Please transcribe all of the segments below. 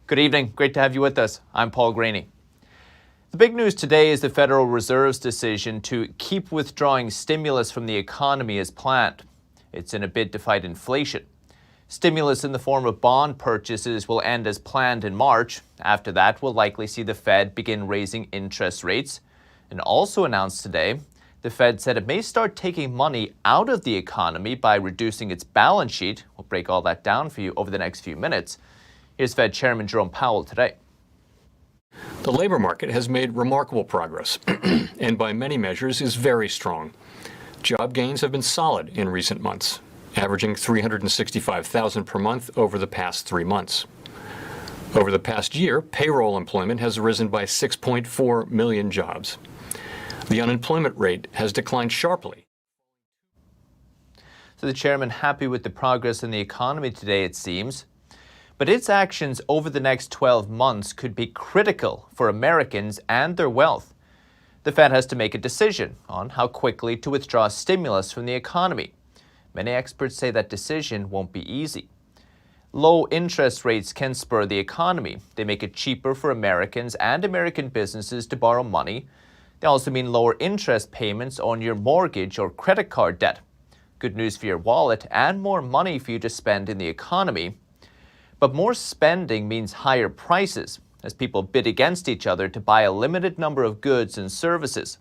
Good evening. Great to have you with us. I'm Paul Graney. The big news today is the Federal Reserve's decision to keep withdrawing stimulus from the economy as planned. It's in a bid to fight inflation. Stimulus in the form of bond purchases will end as planned in March. After that, we'll likely see the Fed begin raising interest rates. And also announced today, the Fed said it may start taking money out of the economy by reducing its balance sheet. We'll break all that down for you over the next few minutes. Here's Fed Chairman Jerome Powell today. The labor market has made remarkable progress and by many measures is very strong. Job gains have been solid in recent months, averaging 365,000 per month over the past 3 months. Over the past year, payroll employment has risen by 6.4 million jobs. The unemployment rate has declined sharply. So the chairman happy with the progress in the economy today, it seems. But its actions over the next 12 months could be critical for Americans and their wealth. The Fed has to make a decision on how quickly to withdraw stimulus from the economy. Many experts say that decision won't be easy. Low interest rates can spur the economy. They make it cheaper for Americans and American businesses to borrow money. They also mean lower interest payments on your mortgage or credit card debt. Good news for your wallet and more money for you to spend in the economy. But more spending means higher prices as people bid against each other to buy a limited number of goods and services.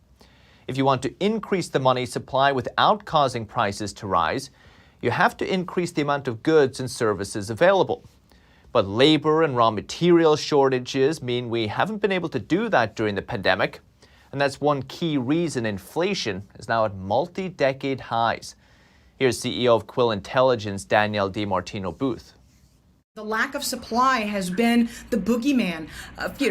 If you want to increase the money supply without causing prices to rise, you have to increase the amount of goods and services available. But labor and raw material shortages mean we haven't been able to do that during the pandemic. And that's one key reason inflation is now at multi-decade highs. Here's CEO of Quill Intelligence, Danielle DiMartino Booth. The lack of supply has been the boogeyman,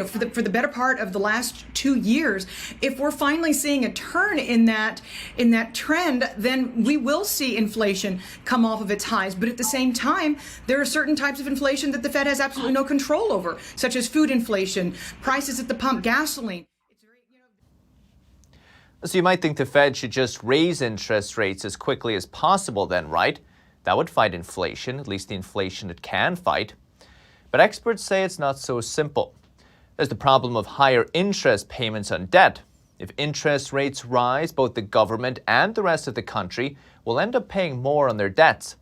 for the better part of the last 2 years. If we're finally seeing a turn in that trend, then we will see inflation come off of its highs. But at the same time, there are certain types of inflation that the Fed has absolutely no control over, such as food inflation, prices at the pump, gasoline. So you might think the Fed should just raise interest rates as quickly as possible then, right? That would fight inflation, at least the inflation it can fight. But experts say it's not so simple. There's the problem of higher interest payments on debt. If interest rates rise, both the government and the rest of the country will end up paying more on their debts.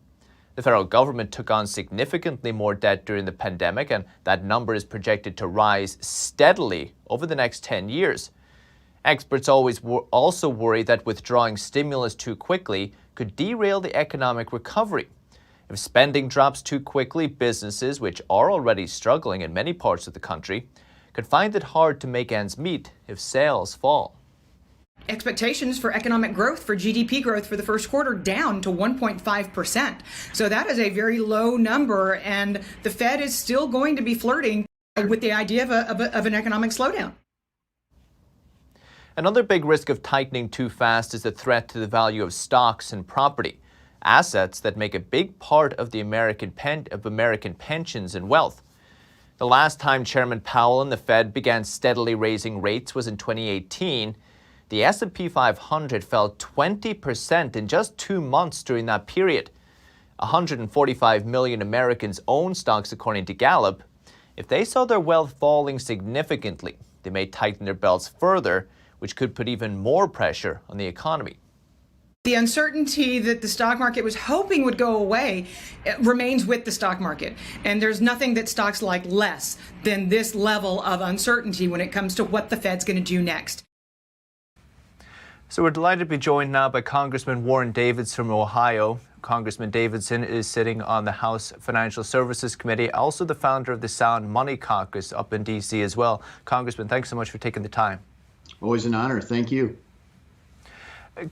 The federal government took on significantly more debt during the pandemic, and that number is projected to rise steadily over the next 10 years. Experts also worry that withdrawing stimulus too quickly could derail the economic recovery. If spending drops too quickly, businesses, which are already struggling in many parts of the country, could find it hard to make ends meet if sales fall. Expectations for economic growth, for GDP growth for the first quarter, down to 1.5%. So that is a very low number, and the Fed is still going to be flirting with the idea of an economic slowdown. Another big risk of tightening too fast is the threat to the value of stocks and property, assets that make a big part of the American pensions and wealth. The last time Chairman Powell and the Fed began steadily raising rates was in 2018. The S&P 500 fell 20% in just 2 months during that period. 145 million Americans own stocks, according to Gallup. If they saw their wealth falling significantly, they may tighten their belts further, which could put even more pressure on the economy. The uncertainty that the stock market was hoping would go away remains with the stock market. And there's nothing that stocks like less than this level of uncertainty when it comes to what the Fed's going to do next. So we're delighted to be joined now by Congressman Warren Davidson from Ohio. Congressman Davidson is sitting on the House Financial Services Committee, also the founder of the Sound Money Caucus up in D.C. as well. Congressman, thanks so much for taking the time. Always an honor. Thank you.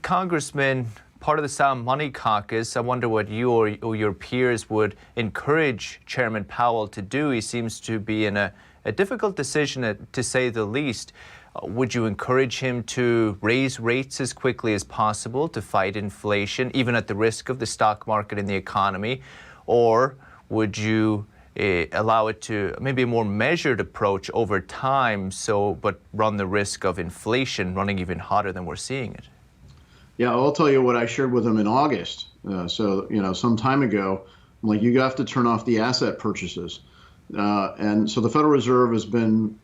Congressman, part of the Sound Money Caucus, I wonder what you or your peers would encourage Chairman Powell to do. He seems to be in a difficult decision, to say the least. Would you encourage him to raise rates as quickly as possible to fight inflation, even at the risk of the stock market and the economy? Or would you allow it to maybe a more measured approach over time, but run the risk of inflation running even hotter than we're seeing it? Yeah, I'll tell you what I shared with him in August. Some time ago, I'm like, you have to turn off the asset purchases. And so the Federal Reserve has been,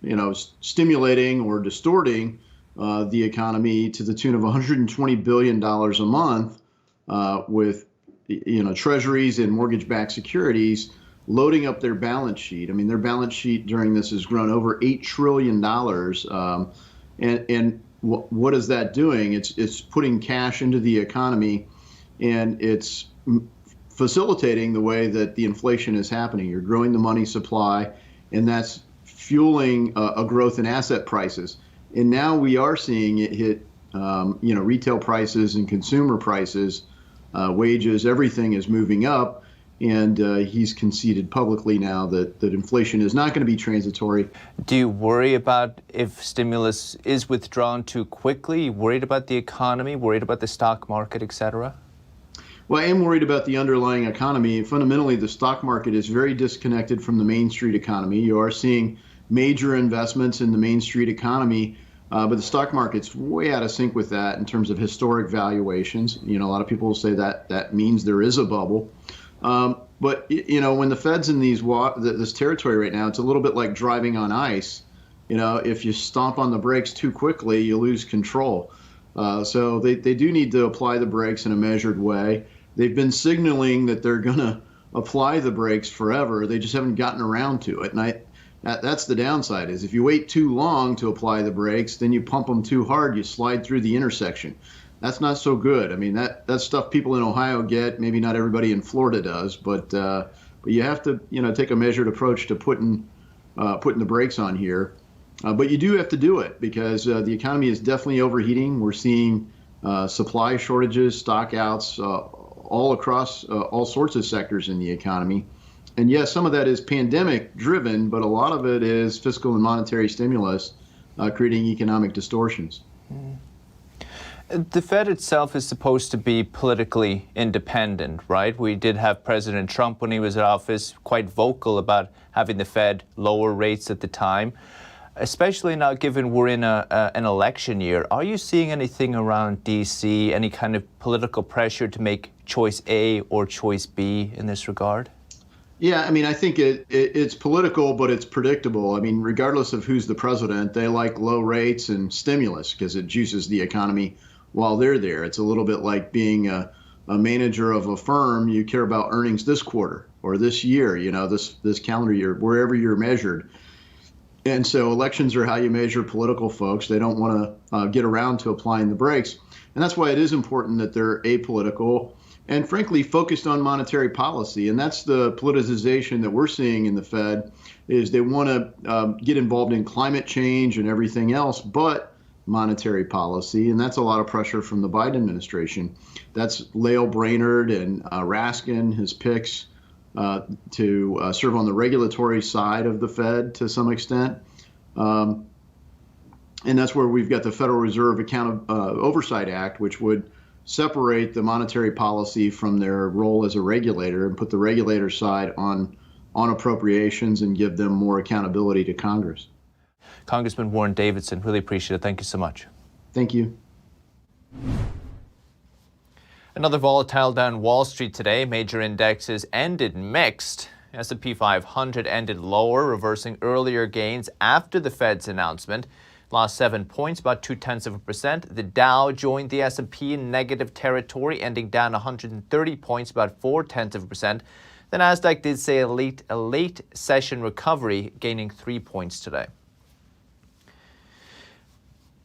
stimulating or distorting the economy to the tune of $120 billion a month with, treasuries and mortgage-backed securities loading up their balance sheet. I mean, their balance sheet during this has grown over $8 trillion. And what is that doing? It's putting cash into the economy, and it's facilitating the way that the inflation is happening. You're growing the money supply, and that's fueling a growth in asset prices. And now we are seeing it hit, retail prices and consumer prices, wages, everything is moving up. And he's conceded publicly now that inflation is not going to be transitory. Do you worry about if stimulus is withdrawn too quickly? Worried about the economy? Worried about the stock market, et cetera? Well, I am worried about the underlying economy. Fundamentally, the stock market is very disconnected from the Main Street economy. You are seeing major investments in the Main Street economy, but the stock market's way out of sync with that in terms of historic valuations. A lot of people will say that means there is a bubble. But when the Fed's in this territory right now, it's a little bit like driving on ice. If you stomp on the brakes too quickly, you lose control. So they do need to apply the brakes in a measured way. They've been signaling that they're going to apply the brakes forever. They just haven't gotten around to it. And that's the downside, is if you wait too long to apply the brakes, then you pump them too hard, you slide through the intersection. That's not so good. I mean, that's stuff people in Ohio get. Maybe not everybody in Florida does, but you have to, take a measured approach to putting the brakes on here. But you do have to do it because the economy is definitely overheating. We're seeing supply shortages, stockouts all across all sorts of sectors in the economy. And yes, some of that is pandemic driven, but a lot of it is fiscal and monetary stimulus creating economic distortions. The Fed itself is supposed to be politically independent, right? We did have President Trump, when he was in office, quite vocal about having the Fed lower rates at the time, especially now given we're in an election year. Are you seeing anything around D.C., any kind of political pressure to make choice A or choice B in this regard? Yeah, I mean, I think it's political, but it's predictable. I mean, regardless of who's the president, they like low rates and stimulus because it juices the economy while they're there. It's a little bit like being a manager of a firm. You care about earnings this quarter or this year, this calendar year, wherever you're measured. And so elections are how you measure political folks. They don't want to get around to applying the brakes. And that's why it is important that they're apolitical and frankly focused on monetary policy. And that's the politicization that we're seeing in the Fed, is they want to get involved in climate change and everything else but monetary policy. And that's a lot of pressure from the Biden administration. That's Lael Brainerd and Raskin, his picks to serve on the regulatory side of the Fed to some extent. And that's where we've got the Federal Reserve Oversight Act, which would separate the monetary policy from their role as a regulator and put the regulator side on appropriations and give them more accountability to Congress. Congressman Warren Davidson, really appreciate it. Thank you so much. Thank you. Another volatile down Wall Street today. Major indexes ended mixed. S&P 500 ended lower, reversing earlier gains after the Fed's announcement. Lost 7 points, about 0.2%. The Dow joined the S&P in negative territory, ending down 130 points, about 0.4%. The Nasdaq did say a late session recovery, gaining 3 points today.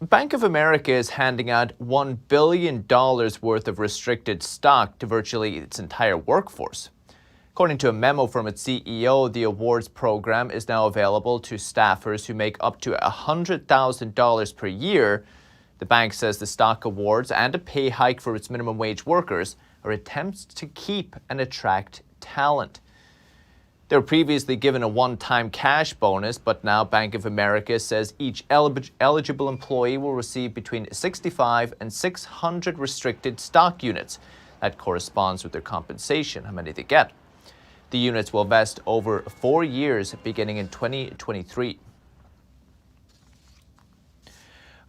Bank of America is handing out $1 billion worth of restricted stock to virtually its entire workforce. According to a memo from its CEO, the awards program is now available to staffers who make up to $100,000 per year. The bank says the stock awards and a pay hike for its minimum wage workers are attempts to keep and attract talent. They were previously given a one-time cash bonus, but now Bank of America says each eligible employee will receive between 65 and 600 restricted stock units. That corresponds with their compensation, how many they get. The units will vest over 4 years, beginning in 2023.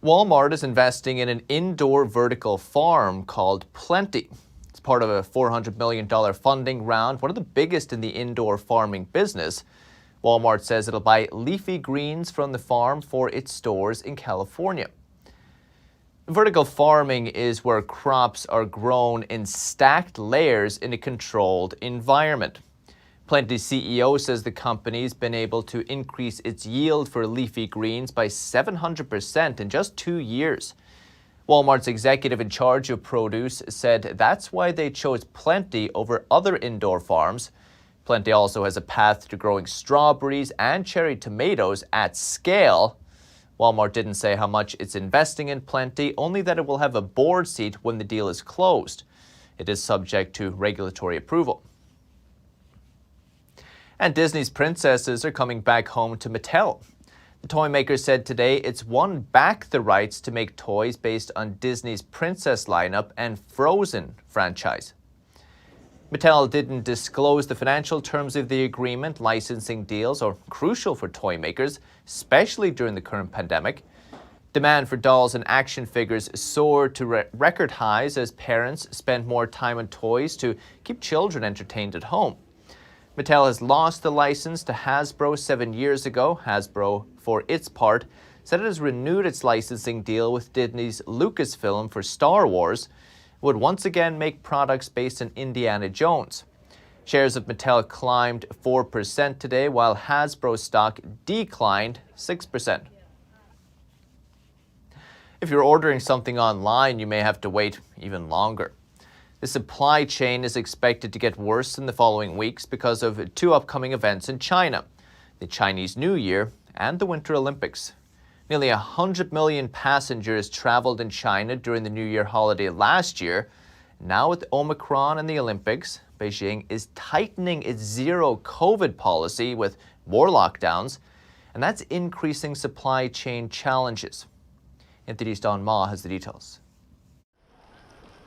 Walmart is investing in an indoor vertical farm called Plenty. It's part of a $400 million funding round, one of the biggest in the indoor farming business. Walmart says it'll buy leafy greens from the farm for its stores in California. Vertical farming is where crops are grown in stacked layers in a controlled environment. Plenty CEO says the company's been able to increase its yield for leafy greens by 700% in just 2 years. Walmart's executive in charge of produce said that's why they chose Plenty over other indoor farms. Plenty also has a path to growing strawberries and cherry tomatoes at scale. Walmart didn't say how much it's investing in Plenty, only that it will have a board seat when the deal is closed. It is subject to regulatory approval. And Disney's princesses are coming back home to Mattel. The toy maker said today it's won back the rights to make toys based on Disney's Princess lineup and Frozen franchise. Mattel didn't disclose the financial terms of the agreement. Licensing deals are crucial for toy makers, especially during the current pandemic. Demand for dolls and action figures soared to record highs as parents spent more time on toys to keep children entertained at home. Mattel has lost the license to Hasbro 7 years ago. Hasbro, for its part, said it has renewed its licensing deal with Disney's Lucasfilm for Star Wars. It would once again make products based on Indiana Jones. Shares of Mattel climbed 4% today, while Hasbro stock declined 6%. If you're ordering something online, you may have to wait even longer. The supply chain is expected to get worse in the following weeks because of 2 upcoming events in China, the Chinese New Year and the Winter Olympics. Nearly 100 million passengers traveled in China during the New Year holiday last year. Now with Omicron and the Olympics, Beijing is tightening its zero COVID policy with more lockdowns, and that's increasing supply chain challenges. NTD's Don Ma has the details.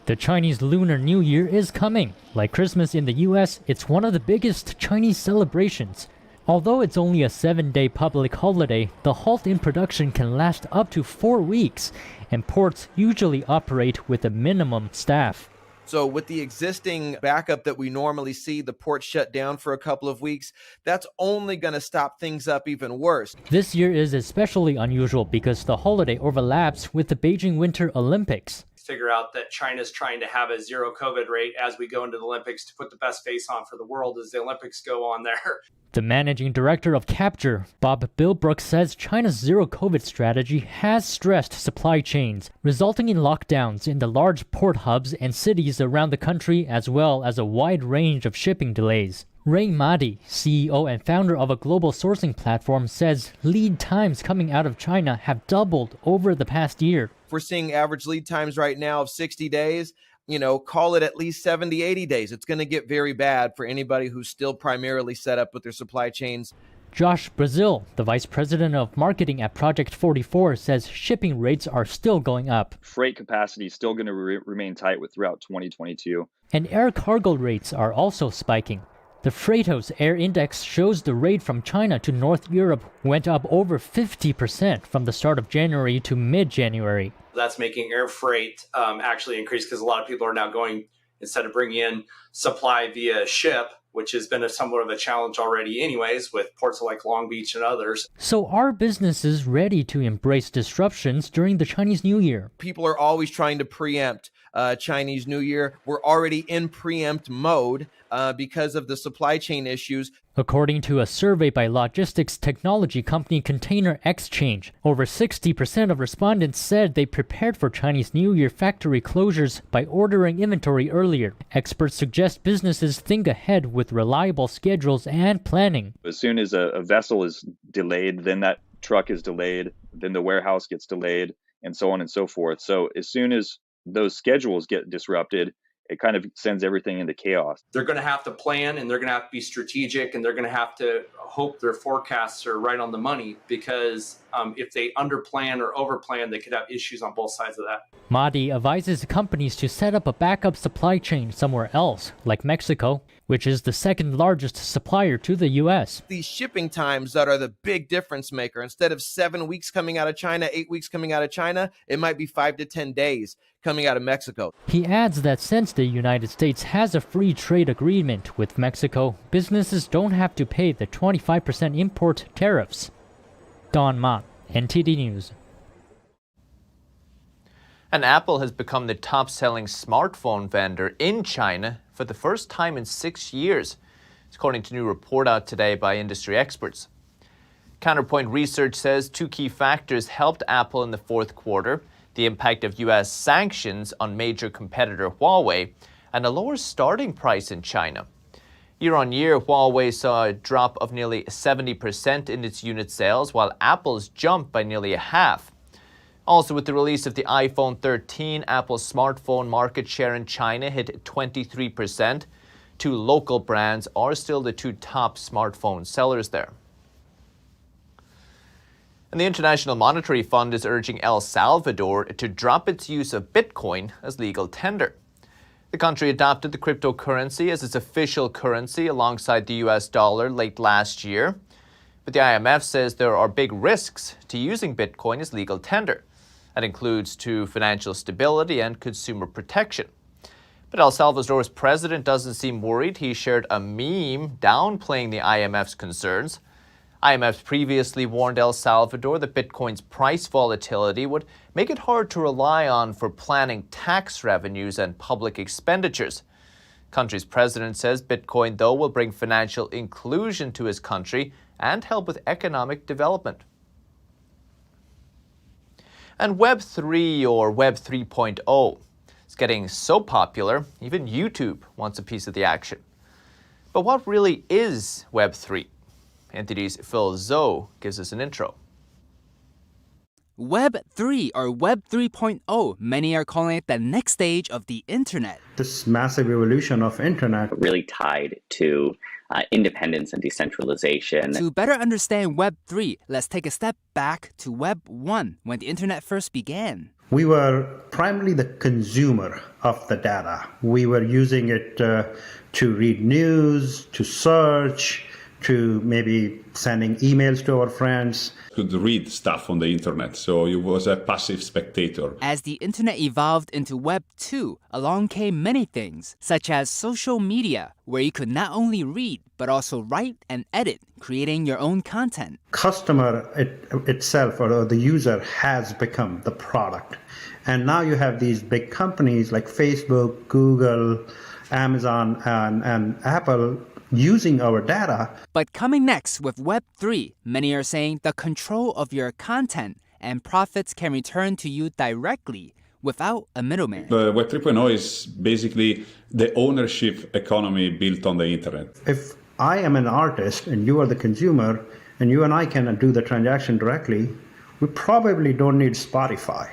The Chinese Lunar New Year is coming. Like Christmas in the US, it's one of the biggest Chinese celebrations. Although it's only a 7-day public holiday, the halt in production can last up to 4 weeks, and ports usually operate with a minimum staff. So with the existing backup that we normally see, the port shut down for a couple of weeks, that's only going to stop things up even worse. This year is especially unusual because the holiday overlaps with the Beijing Winter Olympics. Figure out that China's trying to have a zero COVID rate as we go into the Olympics to put the best face on for the world as the Olympics go on there. The managing director of Capture, Bob Bilbrook, says China's zero COVID strategy has stressed supply chains, resulting in lockdowns in the large port hubs and cities around the country, as well as a wide range of shipping delays. Ray Mahdi, CEO and founder of a global sourcing platform, says lead times coming out of China have doubled over the past year. We're seeing average lead times right now of 60 days. Call it at least 70, 80 days. It's going to get very bad for anybody who's still primarily set up with their supply chains. Josh Brazil, the vice president of marketing at Project 44, says shipping rates are still going up. Freight capacity is still going to remain tight throughout 2022. And air cargo rates are also spiking. The Freightos Air Index shows the rate from China to North Europe went up over 50% from the start of January to mid-January. That's making air freight actually increase because a lot of people are now going, instead of bringing in supply via ship, which has been somewhat of a challenge already anyways with ports like Long Beach and others. So are businesses ready to embrace disruptions during the Chinese New Year? People are always trying to preempt Chinese New Year. We're already in preempt mode because of the supply chain issues. According to a survey by logistics technology company Container Exchange, over 60% of respondents said they prepared for Chinese New Year factory closures by ordering inventory earlier. Experts suggest businesses think ahead with reliable schedules and planning. As soon as a vessel is delayed, then that truck is delayed, then the warehouse gets delayed, and so on and so forth. So as soon as those schedules get disrupted, it kind of sends everything into chaos. They're going to have to plan, and they're going to have to be strategic, and they're going to have to hope their forecasts are right on the money, because if they underplan or overplan, they could have issues on both sides of that. Mahdi advises companies to set up a backup supply chain somewhere else, like Mexico. which is the second largest supplier to the U.S. These shipping times that are the big difference maker. Instead of 7 weeks coming out of China, 8 weeks coming out of China, it might be 5 to 10 days coming out of Mexico. He adds that since the United States has a free trade agreement with Mexico, businesses don't have to pay the 25% import tariffs. Don Ma, NTD News. And Apple has become the top-selling smartphone vendor in China for the first time in 6 years, according to a new report out today by industry experts. Counterpoint Research says 2 key factors helped Apple in the fourth quarter: the impact of U.S. sanctions on major competitor Huawei and a lower starting price in China. Year on year, Huawei saw a drop of nearly 70% in its unit sales, while Apple's jumped by nearly a half. Also, with the release of the iPhone 13, Apple's smartphone market share in China hit 23%. 2 local brands are still the 2 top smartphone sellers there. And the International Monetary Fund is urging El Salvador to drop its use of Bitcoin as legal tender. The country adopted the cryptocurrency as its official currency alongside the US dollar late last year. But the IMF says there are big risks to using Bitcoin as legal tender. That includes to financial stability and consumer protection. But El Salvador's president doesn't seem worried. He shared a meme downplaying the IMF's concerns. IMF previously warned El Salvador that Bitcoin's price volatility would make it hard to rely on for planning tax revenues and public expenditures. Country's president says Bitcoin, though, will bring financial inclusion to his country and help with economic development. And Web 3, or Web 3.0, is getting so popular, even YouTube wants a piece of the action. But what really is Web 3? NTD's Phil Zhou gives us an intro. Web 3, or Web 3.0, many are calling it the next stage of the internet. This massive evolution of internet really tied to independence and decentralization. To better understand Web 3, let's take a step back to Web 1, when the internet first began. We were primarily the consumer of the data. We were using it to read news, to search, to maybe sending emails to our friends. Could read stuff on the internet, so you was a passive spectator. As the internet evolved into Web 2, along came many things, such as social media, where you could not only read, but also write and edit, creating your own content. Customer itself, or the user, has become the product. And now you have these big companies like Facebook, Google, Amazon, and Apple using our data. But coming next with Web 3, many are saying the control of your content and profits can return to you directly without a middleman. The Web 3.0 is basically the ownership economy built on the internet. If I am an artist and you are the consumer and you and I can do the transaction directly, we probably don't need Spotify.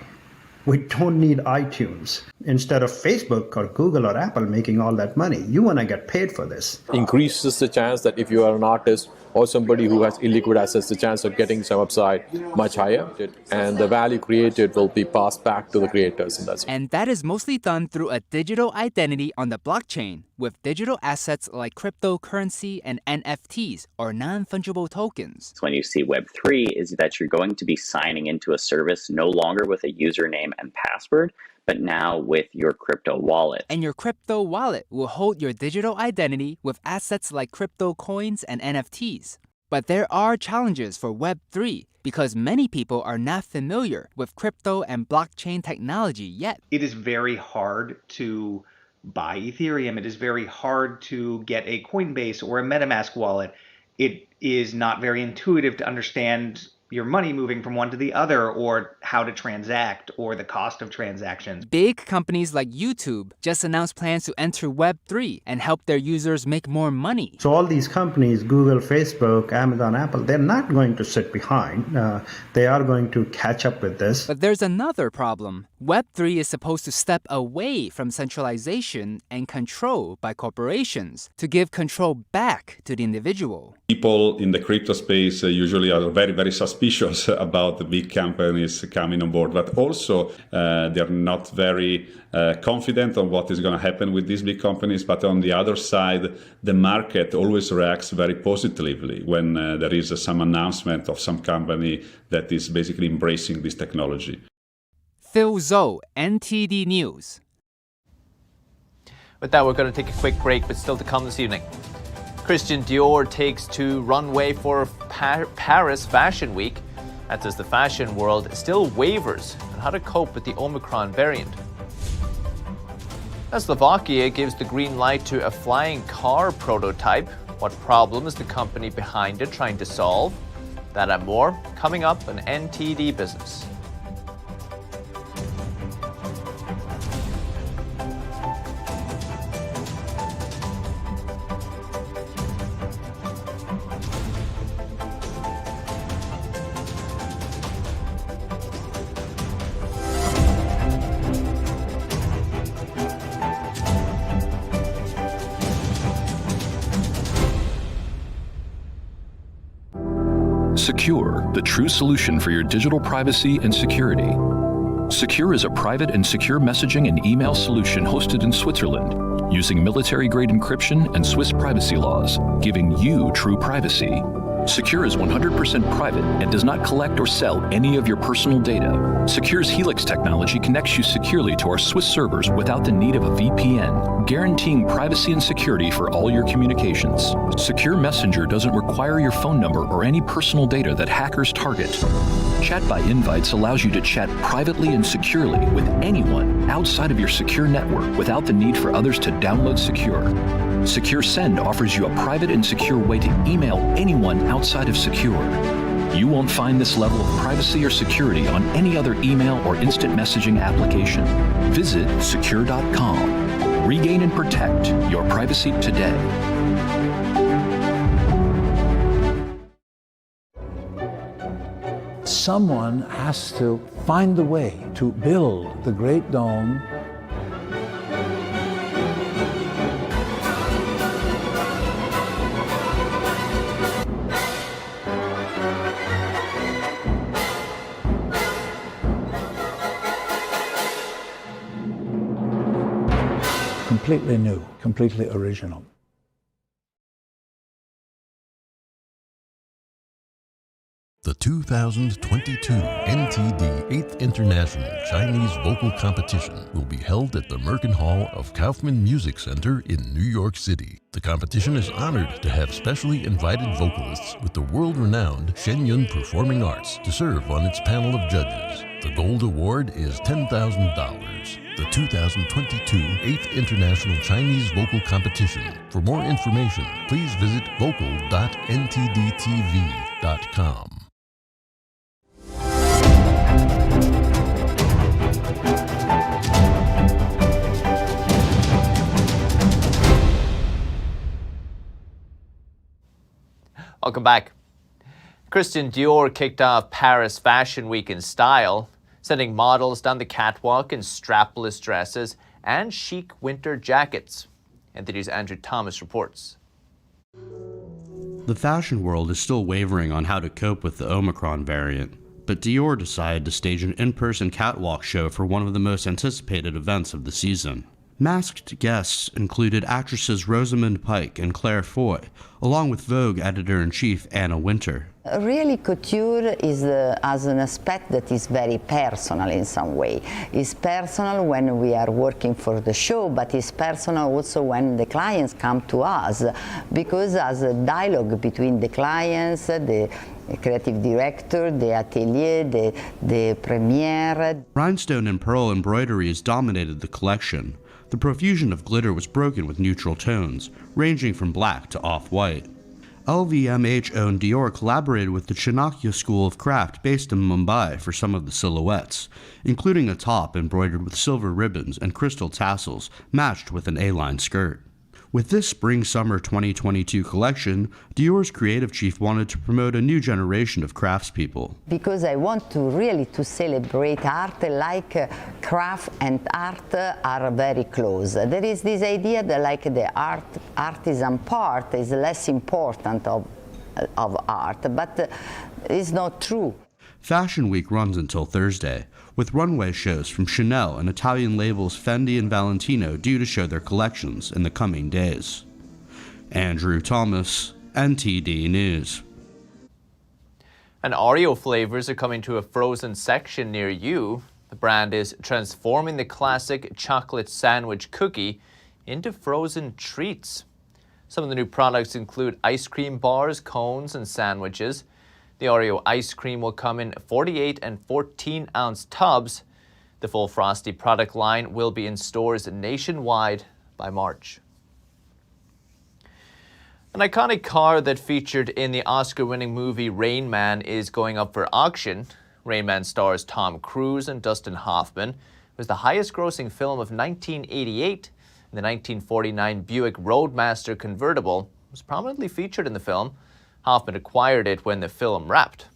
We don't need iTunes. Instead of Facebook or Google or Apple making all that money, you and I get paid for this. Increases the chance that if you are an artist or somebody who has illiquid assets, the chance of getting some upside much higher, and the value created will be passed back to the creators in that sense. And that is mostly done through a digital identity on the blockchain with digital assets like cryptocurrency and NFTs, or non-fungible tokens. When you see Web 3 is that you're going to be signing into a service no longer with a username and password, but now with your crypto wallet. And your crypto wallet will hold your digital identity with assets like crypto coins and NFTs. But there are challenges for Web 3 because many people are not familiar with crypto and blockchain technology yet. It is very hard to buy Ethereum. It is very hard to get a Coinbase or a MetaMask wallet. It is not very intuitive to understand your money moving from one to the other, or how to transact, or the cost of transactions. Big companies like YouTube just announced plans to enter Web 3 and help their users make more money. So all these companies, Google, Facebook, Amazon, Apple, they're not going to sit behind. They are going to catch up with this. But there's another problem. Web3 is supposed to step away from centralization and control by corporations to give control back to the individual. People in the crypto space usually are very, very suspicious about the big companies coming on board, but also they're not very confident on what is going to happen with these big companies. But on the other side, the market always reacts very positively when there is some announcement of some company that is basically embracing this technology. Phil Zhou, NTD News. With that, we're going to take a quick break, but still to come this evening. Christian Dior takes to Runway for Paris Fashion Week. That's as the fashion world still wavers on how to cope with the Omicron variant. Now, Slovakia gives the green light to a flying car prototype. What problem is the company behind it trying to solve? That and more coming up on NTD Business. Secure, the true solution for your digital privacy and security. Secure is a private and secure messaging and email solution hosted in Switzerland, using military-grade encryption and Swiss privacy laws, giving you true privacy. Secure is 100% private and does not collect or sell any of your personal data. Secure's Helix technology connects you securely to our Swiss servers without the need of a VPN, guaranteeing privacy and security for all your communications. Secure Messenger doesn't require your phone number or any personal data that hackers target. Chat by Invites allows you to chat privately and securely with anyone outside of your secure network without the need for others to download Secure. Secure Send offers you a private and secure way to email anyone outside of Secure. You won't find this level of privacy or security on any other email or instant messaging application. Visit secure.com. Regain and protect your privacy today. Someone has to find the way to build the Great Dome. Completely new, completely original. The 2022 NTD 8th International Chinese Vocal Competition will be held at the Merkin Hall of Kaufman Music Center in New York City. The competition is honored to have specially invited vocalists with the world-renowned Shen Yun Performing Arts to serve on its panel of judges. The gold award is $10,000. The 2022 8th International Chinese Vocal Competition. For more information, please visit vocal.ntdtv.com. Welcome back. Christian Dior kicked off Paris Fashion Week in style, sending models down the catwalk in strapless dresses and chic winter jackets. NTD's Andrew Thomas reports. The fashion world is still wavering on how to cope with the Omicron variant, but Dior decided to stage an in-person catwalk show for one of the most anticipated events of the season. Masked guests included actresses Rosamund Pike and Claire Foy, along with Vogue editor-in-chief Anna Wintour. Really, couture has an aspect that is very personal in some way. It's personal when we are working for the show, but it's personal also when the clients come to us, because as a dialogue between the clients, the creative director, the atelier, the premiere. Rhinestone and pearl embroidery has dominated the collection. The profusion of glitter was broken with neutral tones, ranging from black to off-white. LVMH-owned Dior collaborated with the Chanakya School of Craft based in Mumbai for some of the silhouettes, including a top embroidered with silver ribbons and crystal tassels matched with an A-line skirt. With this Spring-Summer 2022 collection, Dior's creative chief wanted to promote a new generation of craftspeople. Because I want to really to celebrate art, like craft and art are very close. There is this idea that like the artisan part is less important of art, but it's not true. Fashion Week runs until Thursday, with runway shows from Chanel and Italian labels Fendi and Valentino due to show their collections in the coming days. Andrew Thomas, NTD News. And Oreo flavors are coming to a frozen section near you. The brand is transforming the classic chocolate sandwich cookie into frozen treats. Some of the new products include ice cream bars, cones, and sandwiches. The Oreo ice cream will come in 48 and 14-ounce tubs. The full Frosty product line will be in stores nationwide by March. An iconic car that featured in the Oscar-winning movie Rain Man is going up for auction. Rain Man stars Tom Cruise and Dustin Hoffman. It was the highest-grossing film of 1988. The 1949 Buick Roadmaster convertible was prominently featured in the film. Hoffman acquired it when the film wrapped.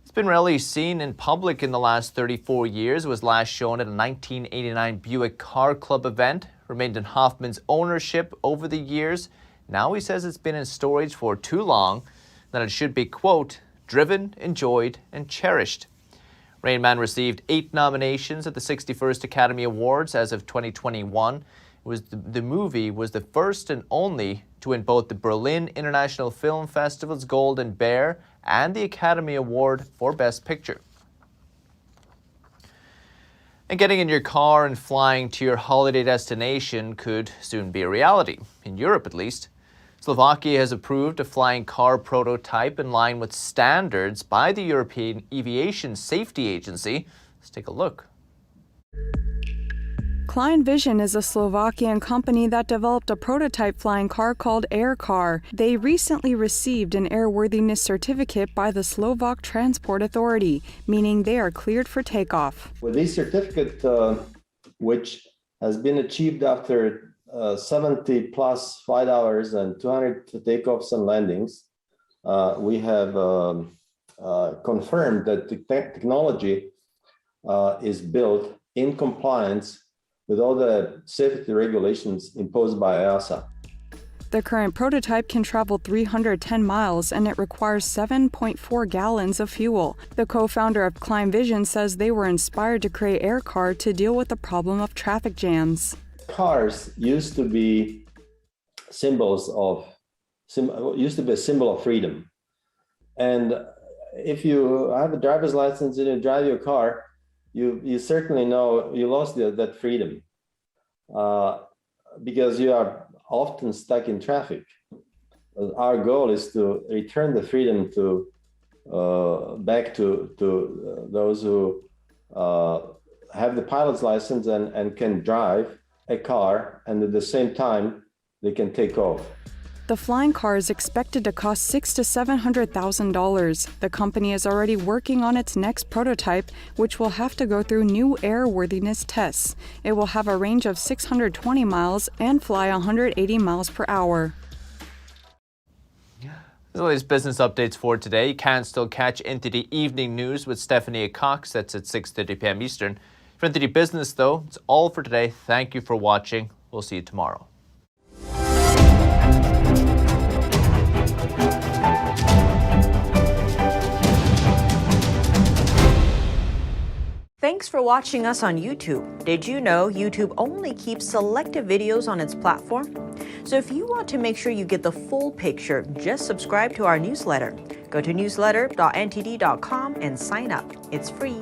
It's been rarely seen in public in the last 34 years. It was last shown at a 1989 Buick Car Club event. Remained in Hoffman's ownership over the years. Now he says it's been in storage for too long, that it should be, quote, driven, enjoyed, and cherished. Rain Man received 8 nominations at the 61st Academy Awards as of 2021. The movie was the first and only to win both the Berlin International Film Festival's Golden Bear and the Academy Award for Best Picture. And getting in your car and flying to your holiday destination could soon be a reality, in Europe at least. Slovakia has approved a flying car prototype in line with standards by the European Aviation Safety Agency. Let's take a look. Klein Vision is a Slovakian company that developed a prototype flying car called Aircar. They recently received an airworthiness certificate by the Slovak Transport Authority, meaning they are cleared for takeoff. With this certificate, which has been achieved after 70 plus flight hours and 200 takeoffs and landings, we have confirmed that the technology is built in compliance with all the safety regulations imposed by EASA. The current prototype can travel 310 miles and it requires 7.4 gallons of fuel. The co-founder of Klein Vision says they were inspired to create Aircar to deal with the problem of traffic jams. Cars used to be a symbol of freedom. And if you have a driver's license and you drive your car, you certainly know you lost that freedom because you are often stuck in traffic. Our goal is to return the freedom back to those who have the pilot's license and can drive a car, and at the same time they can take off. The flying car is expected to cost $600,000 to $700,000. The company is already working on its next prototype, which will have to go through new airworthiness tests. It will have a range of 620 miles and fly 180 miles per hour. The latest business updates for today. You can still catch NTD Evening News with Stephanie Cox. That's at 6:30 p.m. Eastern. For NTD Business, though, it's all for today. Thank you for watching. We'll see you tomorrow. Thanks for watching us on YouTube. Did you know YouTube only keeps selective videos on its platform? So if you want to make sure you get the full picture, just subscribe to our newsletter. Go to newsletter.ntd.com and sign up. It's free.